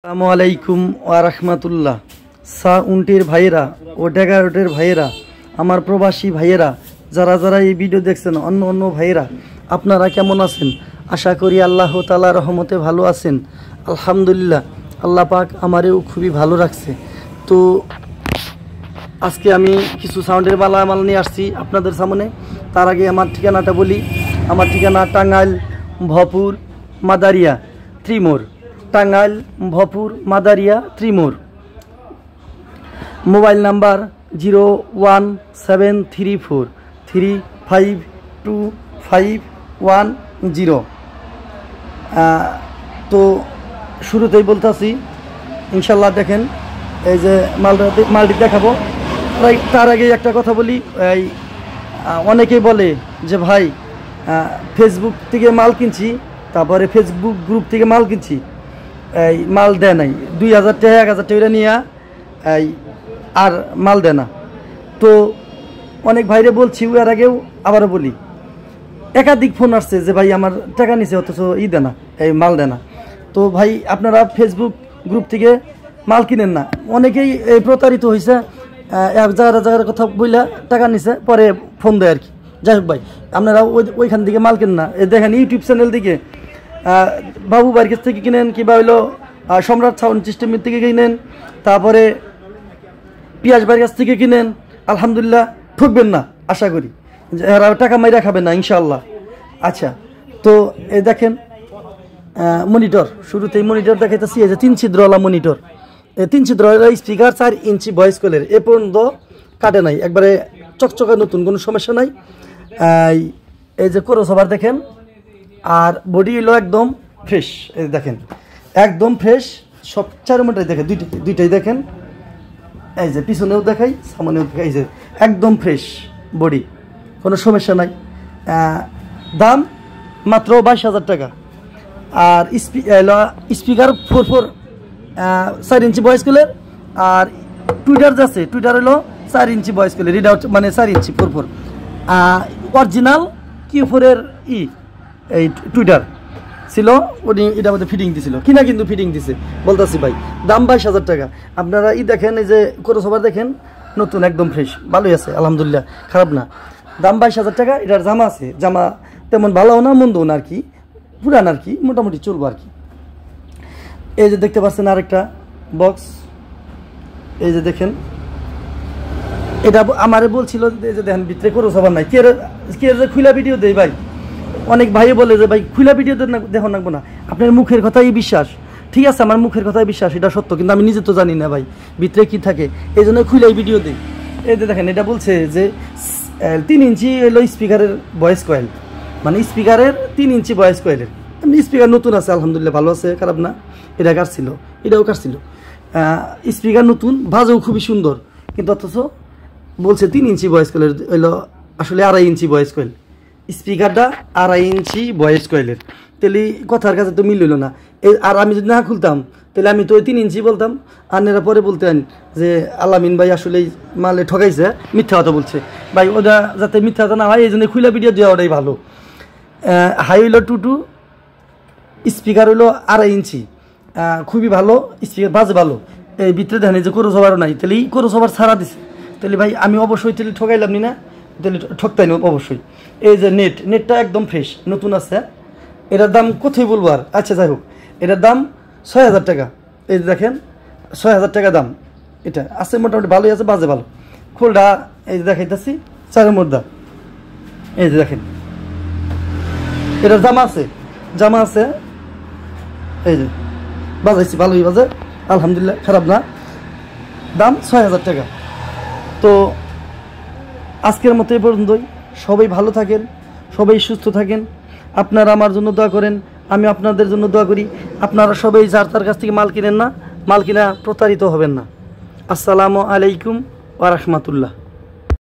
আসসালামু আলাইকুম ওয়া রাহমাতুল্লাহ। উন্টির ভাইয়েরা ও ডেগারটের ভাইয়েরা, আমার প্রবাসী ভাইয়েরা, যারা যারা এই ভিডিও দেখছেন, অন্য অন্য ভাইয়েরা, আপনারা কেমন আছেন? আশা করি আল্লাহ তাআলার রহমতে ভালো আছেন। আলহামদুলিল্লাহ, আল্লাহ পাক আমারেও খুবই ভালো রাখছে। তো আজকে আমি কিছু সাউন্ডের মালামাল নিয়ে আসছি আপনাদের সামনে। তার আগে আমার ঠিকানাটা বলি। আমার ঠিকানা টাঙ্গাইল ভপুর মাদারিয়া ত্রিমোর, টাঙ্গাইল ভপুর মাদারিয়া ত্রিমোর। Mobile number 01734352510। তো শুরুতেই বলতেছি, ইনশাল্লাহ দেখেন এই যে মালটি দেখাবো। তার আগে একটা কথা বলি, এই অনেকেই বলে যে ভাই ফেসবুক থেকে মাল কিনছি, তারপরে ফেসবুক গ্রুপ থেকে মাল কিনছি, এই মাল দেয় নাই, 2000 টাকা 1000 টাকা নিয়ে এই আর মাল দেয় না। তো অনেক ভাইরে বলছি, এর আগেও আবারও বলি, একাধিক ফোন আসছে যে ভাই আমার টাকা নিছে অথচ দেয় না, এই মাল দেয় না। তো ভাই আপনারা ফেসবুক গ্রুপ থেকে মাল কিনেন না। অনেকেই এই প্রতারিত হয়েছে, এক জায়গার কথা বইলা টাকা নিছে, পরে ফোন দেয় আর কি। যাই হোক ভাই, আপনারা ওইখান থেকে মাল কিনেন না। দেখেন ইউটিউব চ্যানেল থেকে বাবু ভাইয়ের কাছ থেকে কিনেন, কিংবা হইলো সম্রাট সাউন্ড সিস্টেমের থেকে কিনেন, তারপরে পিয়াস ভাইয়ের কাছ থেকে কিনেন। আলহামদুলিল্লাহ, ঠকবেন না আশা করি, এরা টাকা মাইরা খাবেন না ইনশাআল্লাহ। আচ্ছা, তো এই দেখেন মনিটর, শুরুতেই মনিটর দেখাইতেছি। এই যে 3 ছিদ্রওয়ালা মনিটর, এই 3 ছিদ্রওয়ালা স্পিকার, 4 ইঞ্চি ভয়েস কলের, এ পর্যন্ত কাটে নাই, একবারে চকচকা নতুন, কোনো সমস্যা নাই। এই যে ক্রস ওভার দেখেন, আর বডি হলো একদম ফ্রেশ। এই দেখেন একদম ফ্রেশ, সব 4 মোটাই দেখেন, দুইটাই দেখেন। এই যে পিছনেও দেখাই, সামনেও দেখাই, এই যে একদম ফ্রেশ বডি, কোনো সমস্যা নাই। দাম মাত্র 22,000 টাকা। আর স্পিকার 4 ইঞ্চি ভয়েস কলের, আর টুইটার যাচ্ছে, টুইটার হলো 4 ইঞ্চি ভয়েস কলের, রিড আউট মানে 4 ইঞ্চি 4 অরিজিনাল Q4-এর এই টুইটার ছিল, উনি এটার মধ্যে ফিটিং দিছিল কিনা, কিন্তু ফিটিং দিছে বলতেছি ভাই। দাম 22,000 টাকা। আপনারা দেখেন, এই যে ক্রস ওভার দেখেন, নতুন একদম ফ্রেশ, ভালোই আছে আলহামদুলিল্লাহ, খারাপ না। দাম 22,000 টাকা। এটার জামা আছে, জামা তেমন ভালোও না মন্দও না আর কি, পুরান আর কি, মোটামুটি চলবো আর কি। এই যে দেখতে পাচ্ছেন আরেকটা বক্স, এই যে দেখেন, এটা আমারে বলছিল যে দেখেন ভিতরে ক্রস ওভার নাই, কে যে খুলা ভিডিও দেয় ভাই। অনেক ভাই বলে যে ভাই খুলা ভিডিও দেখো রাখবো না, আপনার মুখের কথাই বিশ্বাস। ঠিক আছে, আমার মুখের কথাই বিশ্বাস, এটা সত্য, কিন্তু আমি নিজে তো জানি না ভাই ভিতরে কি থাকে, এই জন্য খুলাই ভিডিও দিই। এই যে দেখেন, এটা বলছে যে 3 ইঞ্চি এলো স্পিকারের ভয়েস কয়েল, মানে স্পিকারের 3 ইঞ্চি ভয়েস কয়েলের। স্পিকার নতুন আছে আলহামদুলিল্লাহ, ভালো আছে, খারাপ না। এটা কাটছিল, এটাও কাটছিল। স্পিকার নতুন, বাজেও খুবই সুন্দর, কিন্তু অথচ বলছে 3 ইঞ্চি ভয়েস কয়েলের, হইলো আসলে 2.5 inch voice coil. স্পিকারটা 2.5 inch voice কয়েলের, তাহলে কথার কাছে তো মিলল না। আর আমি যদি না খুলতাম, তাহলে আমি তো ওই 3 ইঞ্চি বলতাম, আর এরা পরে বলতেন যে আলামিন ভাই আসলে মালে ঠকাইছে, মিথ্যা কথা বলছে। ভাই ওটা যাতে মিথ্যা কথা না হয়, এই জন্য খুলে ভিডিও দেওয়া ওটাই ভালো। হাই হইলো 2.2, স্পিকার হইলো 2.5 ইঞ্চি, খুবই ভালো স্পিকার, বাজে ভালো। এই ভিতরে দেখেন যে ক্রস ওভারও নাই, তাহলে ক্রস ওভার ছাড়া দিছে, তাহলে ভাই আমি অবশ্যই তাহলে ঠকাইলাম না, তাহলে ঠকতাই না অবশ্যই। এই যে নেটটা একদম ফ্রেশ নতুন আছে। এটার দাম কোথায় বলবো আর, আচ্ছা যাই হোক, এটার দাম 6,000 টাকা। এই যে দেখেন 6,000 টাকা দাম। এটা আছে মোটামুটি ভালোই আছে, বাজে ভালো। খোলটা এই যে দেখাইতেছি, 4 মুদ্রা। এই যে দেখেন, এটার জামা আছে, এই যে বাজাইছি, ভালোই বাজে আলহামদুলিল্লাহ, খারাপ না। দাম 6,000 টাকা। তো আজকের মতো এই পর্যন্তই। সবাই ভালো থাকেন, সবাই সুস্থ থাকেন। আপনারা আমার জন্য দোয়া করেন, আমি আপনাদের জন্য দোয়া করি। আপনারা সবাই যার তার কাছ থেকে মাল কিনেন না, মাল কিনা প্রতারিত হবেন না। আসসালামু আলাইকুম ওয়া রাহমাতুল্লাহ।